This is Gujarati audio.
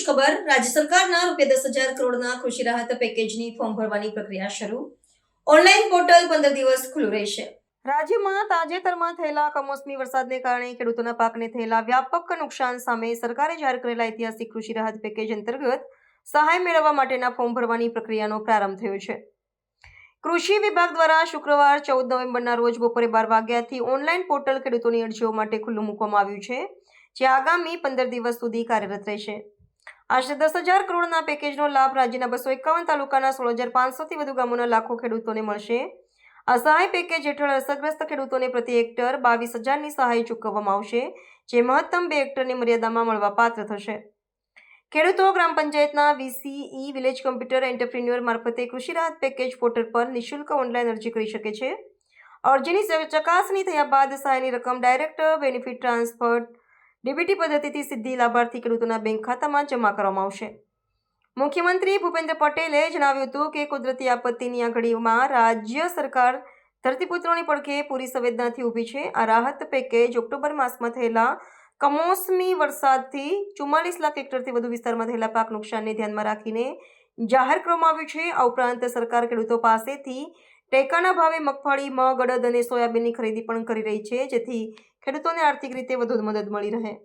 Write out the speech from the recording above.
ખબર રાજ્ય સરકારના ₹10,000 કરોડના કૃષિ રાહત પેકેજની ફોર્મ ભરવાની પ્રક્રિયા શરૂ ઓનલાઈન પોર્ટલ 15 દિવસ ખુલ્લું રહેશે રાજ્યમાં તાજેતરમાં થયેલા કમોસમી વરસાદને કારણે ખેડૂતોના પાકને થયેલા વ્યાપક નુકસાન સામે સરકારે જાહેર કરેલા ઐતિહાસિક કૃષિ રાહત પેકેજ અંતર્ગત સહાય મેળવવા માટેના ફોર્મ ભરવાની પ્રક્રિયાનો પ્રારંભ થયો છે। કૃષિ વિભાગ દ્વારા શુક્રવાર 14 નવેમ્બરના રોજ બપોરે 12 વાગ્યાથી ઓનલાઈન પોર્ટલ ખેડૂતોની અરજીઓ માટે ખુલ્લું મૂકવામાં આવ્યું છે, જે આગામી 15 દિવસ સુધી કાર્યરત રહેશે। આશરે 10,000 કરોડના પેકેજનો લાભ રાજ્યના 251 તાલુકાના 16,500થી વધુ ગામોના લાખો ખેડૂતોને મળશે। આ સહાય પેકેજ હેઠળ અસરગ્રસ્ત ખેડૂતોને પ્રતિ હેક્ટર 22,000ની સહાય ચૂકવવામાં આવશે, જે મહત્તમ 2 હેક્ટરની મર્યાદામાં મળવાપાત્ર થશે। ખેડૂતો ગ્રામ પંચાયતના વીસીઈ વિલેજ કોમ્પ્યુટર એન્ટરપ્રિન્યોર મારફતે કૃષિ રાહત પેકેજ પોર્ટલ પર નિઃશુલ્ક ઓનલાઈન અરજી કરી શકે છે। અરજીની ચકાસણી થયા બાદ સહાયની રકમ ડાયરેક્ટ બેનિફિટ ટ્રાન્સફર ડીબીટી પદ્ધતિથી સીધી લાભાર્થી ખેડૂતોના બેંક ખાતામાં જમા કરવામાં આવશે। મુખ્યમંત્રી ભૂપેન્દ્ર પટેલે જણાવ્યું હતું કે કુદરતી આપત્તિની આ ઘડીમાં રાજ્ય સરકાર ધરતીપુત્રોની પડખે પૂરી સંવેદનાથી ઊભી છે। આ રાહત પેકેજ ઓક્ટોબર માસમાં થયેલા કમોસમી વરસાદથી 44 લાખ હેક્ટરથી વધુ વિસ્તારમાં થયેલા પાક નુકસાનને ધ્યાનમાં રાખીને જાહેર કરવામાં આવ્યું છે। આ ઉપરાંત સરકાર ખેડૂતો પાસેથી ટેકાના ભાવે મગફળી, મગ, અડદ અને સોયાબીનની ખરીદી પણ કરી રહી છે, જેથી ખેડૂતોને આર્થિક રીતે વધુ મદદ મળી રહે।